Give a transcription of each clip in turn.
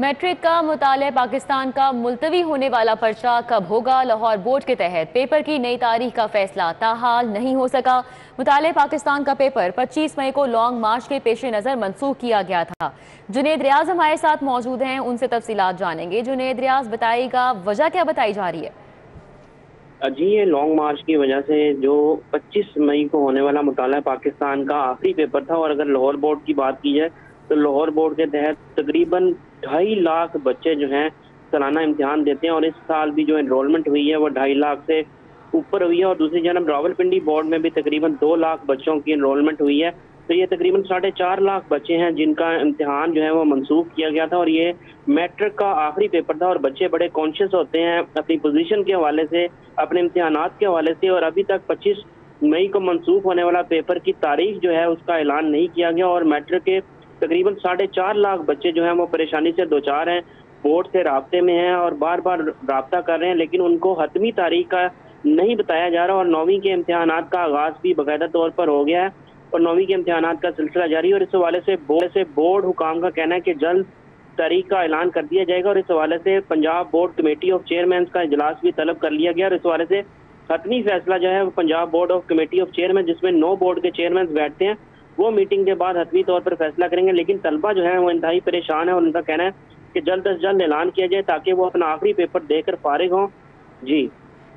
Matric का मुताले पाकिस्तान का मुलतवी होने वाला पर्चा कब होगा? लाहौर बोर्ड के तहत पेपर की नई तारीख का फैसला ताहाल नहीं हो सका। मुताले पाकिस्तान का पेपर 25 मई को लॉन्ग मार्च के पेश नज़र मनसूख किया गया था। जुनेद रियाज हमारे साथ मौजूद हैं, उनसे तफसीलात जानेंगे। जुनेद रियाज, बताइएगा वजह क्या बताई जा रही है? जी, ये लॉन्ग मार्च की वजह से जो 25 मई को होने वाला मुताला पाकिस्तान का आखिरी पेपर था, और अगर लाहौर बोर्ड की बात की जाए तो लाहौर बोर्ड के तहत तकरीबन 2.5 लाख बच्चे जो हैं सालाना इम्तिहान देते हैं, और इस साल भी जो एनरोलमेंट हुई है वो 2.5 लाख से ऊपर हुई है। और दूसरी जानब रावलपिंडी बोर्ड में भी तकरीबन 2 लाख बच्चों की एनरोलमेंट हुई है। तो ये तकरीबन 4.5 लाख बच्चे हैं जिनका इम्तिहान जो है वो मनसूख किया गया था, और ये मैट्रिक का आखिरी पेपर था। और बच्चे बड़े कॉन्शियस होते हैं अपनी पोजीशन के हवाले से, अपने इम्तिहानात के हवाले से, और अभी तक 25 मई को मनसूख होने वाला पेपर की तारीख जो है उसका ऐलान नहीं किया गया। और मैट्रिक के तकरीबन 4.5 लाख बच्चे जो हैं वो परेशानी से दो चार हैं, बोर्ड से राब्ते में हैं और बार बार राब्ता कर रहे हैं, लेकिन उनको हतमी तारीख का नहीं बताया जा रहा। और 9वीं के इम्तिहानात का आगाज भी बाकायदा तौर पर हो गया है, और 9वीं के इम्तिहानात का सिलसिला जारी है। और इस हवाले से बोर्ड हुकाम का कहना है कि जल्द तारीख का ऐलान कर दिया जाएगा। और इस हवाले से Punjab board committee of chairman का इजलास भी तलब कर लिया गया। और इस हवाले से हतमी फैसला जो है वो Punjab board of committee of chairman, जिसमें 9 बोर्ड के चेयरमैन बैठते हैं, वो मीटिंग के बाद हतमी तौर पर फैसला करेंगे। लेकिन तलबा जो है वो इंतहाई परेशान है, और उनका कहना है कि जल्द अज जल्द ऐलान किया जाए ताकि वो अपना आखिरी पेपर देकर फारिग हों। जी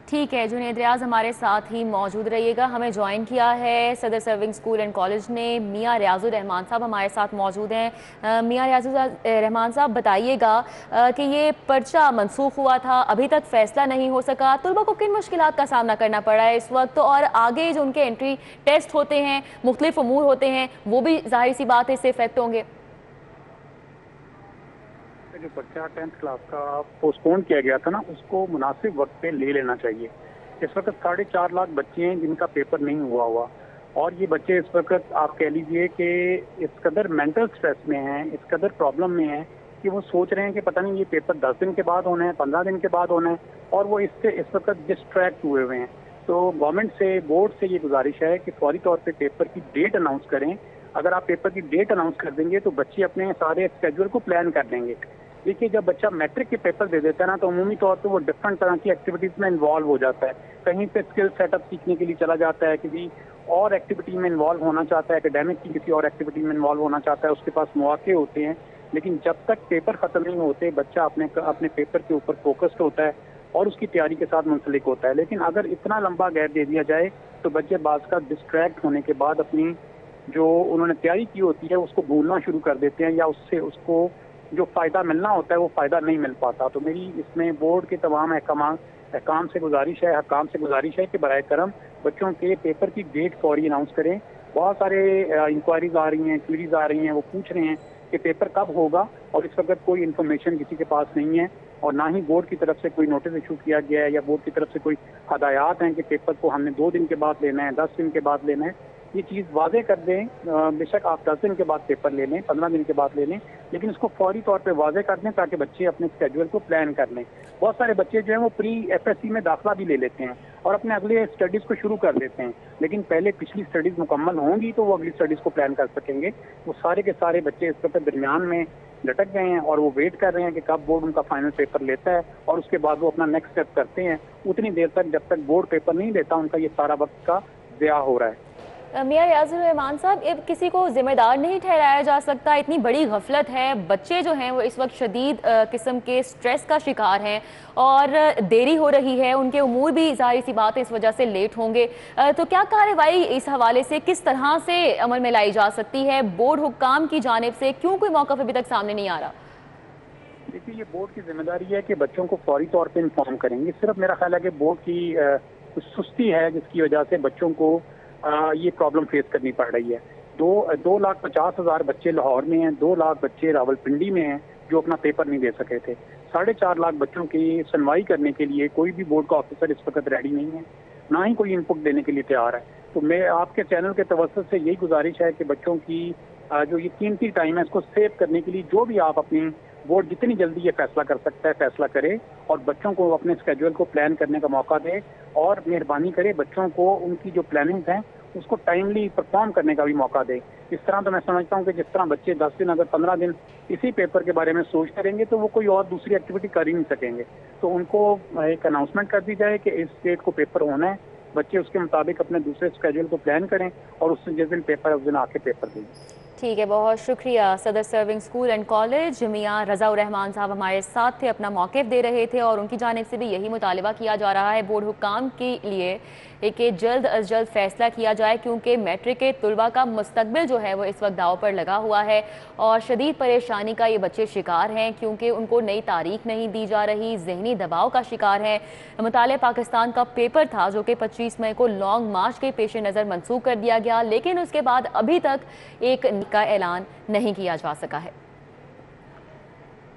ठीक है, जुनेद रियाज हमारे साथ ही मौजूद रहिएगा। हमें ज्वाइन किया है सदर सर्विंग स्कूल एंड कॉलेज ने मियाँ रियाजुर रहमान साहब हमारे साथ मौजूद हैं। मियाँ रियाजुर रहमान साहब, बताइएगा कि ये पर्चा मनसूख हुआ था, अभी तक फैसला नहीं हो सका, तलबा को किन मुश्किलात का सामना करना पड़ा है इस वक्त, और आगे जो उनके एंट्री टेस्ट होते हैं, मुख्तलिफ उमूर होते हैं, वो भी जाहिर सी बात है इससे इफेक्ट होंगे। जो पर्चा 10th क्लास का पोस्टपोन किया गया था ना, उसको मुनासिब वक्त पे ले लेना चाहिए। इस वक्त 4.5 लाख बच्चे हैं जिनका पेपर नहीं हुआ, और ये बच्चे इस वक्त आप कह लीजिए कि इस कदर मेंटल स्ट्रेस में हैं, इस कदर प्रॉब्लम में हैं कि वो सोच रहे हैं कि पता नहीं ये पेपर 10 दिन के बाद होना है, 15 दिन के बाद होना है, और वो इससे इस वक्त डिस्ट्रैक्ट हुए हुए हैं। तो गवर्नमेंट से, बोर्ड से ये गुजारिश है कि फौरी तौर पर पेपर की डेट अनाउंस करें। अगर आप पेपर की डेट अनाउंस कर देंगे तो बच्चे अपने सारे स्केड्यूल को प्लान कर लेंगे। देखिए, जब बच्चा मैट्रिक के पेपर दे देता है ना, तो अमूमी तौर पे वो डिफरेंट तरह की एक्टिविटीज में इन्वॉल्व हो जाता है। कहीं पे स्किल सेटअप सीखने के लिए चला जाता है, किसी और एक्टिविटी में इन्वॉल्व होना चाहता है, एकेडमिक की किसी और एक्टिविटी में इन्वॉल्व होना चाहता है, उसके पास मौके होते हैं। लेकिन जब तक पेपर खत्म नहीं होते, बच्चा अपने पेपर के ऊपर फोकस्ड होता है और उसकी तैयारी के साथ मुंसलिक होता है। लेकिन अगर इतना लंबा गैप दे दिया जाए तो बच्चे बाज का डिस्ट्रैक्ट होने के बाद अपनी जो उन्होंने तैयारी की होती है उसको भूलना शुरू कर देते हैं, या उससे उसको जो फ़ायदा मिलना होता है वो फ़ायदा नहीं मिल पाता। तो मेरी इसमें बोर्ड के तमाम हकाम से गुजारिश है कि बराए करम बच्चों के पेपर की डेट फौरी अनाउंस करें। बहुत सारे इंक्वायरीज आ रही हैं, क्वेरीज आ रही हैं, वो पूछ रहे हैं कि पेपर कब होगा, और इस वक्त कोई इन्फॉर्मेशन किसी के पास नहीं है, और ना ही बोर्ड की तरफ से कोई नोटिस इशू किया गया है, या बोर्ड की तरफ से कोई हदायत हैं कि पेपर को हमने 2 दिन के बाद लेना है, 10 दिन के बाद लेना है। ये चीज़ वाजे कर दें। बेशक आप 10 दिन के बाद पेपर ले लें, 15 दिन के बाद ले लें, लेकिन इसको फौरी तौर पे वाजे कर दें ताकि बच्चे अपने स्केड्यूल को प्लान कर लें। बहुत सारे बच्चे जो हैं वो प्री FSC में दाखिला भी ले लेते हैं और अपने अगले स्टडीज़ को शुरू कर देते हैं, लेकिन पहले पिछली स्टडीज़ मुकम्मल होंगी तो वो अगली स्टडीज़ को प्लान कर सकेंगे। वो सारे के सारे बच्चे इस वक्त दरमियान में लटक गए हैं, और वो वेट कर रहे हैं कि कब बोर्ड उनका फाइनल पेपर लेता है, और उसके बाद वो अपना नेक्स्ट स्टेप करते हैं। उतनी देर तक जब तक बोर्ड पेपर नहीं लेता, उनका ये सारा वक्त का ज़िया हो रहा है। मियाँ रियाजुर रहमान साहब, किसी को जिम्मेदार नहीं ठहराया जा सकता, इतनी बड़ी गफलत है, बच्चे जो हैं वो इस वक्त शदीद किस्म के स्ट्रेस का शिकार हैं, और देरी हो रही है, उनके उमूर भी जाहिर सी बात है इस वजह से लेट होंगे। तो क्या कार्रवाई इस हवाले से किस तरह से अमल में लाई जा सकती है बोर्ड हुक्काम की जानिब से? क्यों कोई मौक़िफ़ अभी तक सामने नहीं आ रहा? देखिए, ये बोर्ड की जिम्मेदारी है कि बच्चों को फौरी तौर पर इन्फॉर्म करेंगे। सिर्फ मेरा ख्याल है कि बोर्ड की कुछ सुस्ती है जिसकी वजह से बच्चों को ये प्रॉब्लम फेस करनी पड़ रही है। 2,50,000 बच्चे लाहौर में हैं, 2 लाख बच्चे रावलपिंडी में हैं जो अपना पेपर नहीं दे सके थे। 4.5 लाख बच्चों की सुनवाई करने के लिए कोई भी बोर्ड का ऑफिसर इस वक्त रेडी नहीं है, ना ही कोई इनपुट देने के लिए तैयार है। तो मैं आपके चैनल के तवज्जुह से यही गुजारिश है कि बच्चों की जो ये कीमती टाइम है इसको सेव करने के लिए जो भी आप अपनी बोर्ड जितनी जल्दी ये फैसला कर सकता है फैसला करे, और बच्चों को अपने स्केड्यूल को प्लान करने का मौका दे, और मेहरबानी करे बच्चों को उनकी जो प्लानिंग हैं اس کو ٹائملی پرفارم کرنے کا بھی موقع دے. اس طرح تو میں سمجھتا ہوں کہ جس طرح بچے 10 دن اگر 15 دن اسی پیپر کے بارے میں سوچتے رہیں گے تو وہ کوئی اور دوسری ایکٹیویٹی کر ہی نہیں سکیں گے. تو ان کو ایک اناؤنسمنٹ کر دی جائے کہ اس ڈیٹ کو پیپر ہونا ہے, بچے اس کے مطابق اپنے دوسرے اسکیجول کو پلان کریں اور اس سے جس دن پیپر ہے اس دن آ کے پیپر دیں. ٹھیک ہے, بہت شکریہ. صدر سرونگ اسکول اینڈ کالج میاں رضا الرحمان صاحب ہمارے ساتھ تھے, اپنا موقف دے رہے تھے, اور ان کی جانب سے بھی یہی مطالبہ کیا جا رہا ہے بورڈ حکام کے لیے کہ جلد از جلد فیصلہ کیا جائے, کیونکہ میٹرک کے طلباء کا مستقبل جو ہے وہ اس وقت داؤ پر لگا ہوا ہے اور شدید پریشانی کا یہ بچے شکار ہیں, کیونکہ ان کو نئی تاریخ نہیں دی جا رہی, ذہنی دباؤ کا شکار ہیں. مطالعہ پاکستان کا پیپر تھا جو کہ 25 مئی کو لانگ مارچ کے پیش نظر منسوخ کر دیا گیا, لیکن اس کے بعد ابھی تک ایک کا اعلان نہیں کیا جا سکا ہے.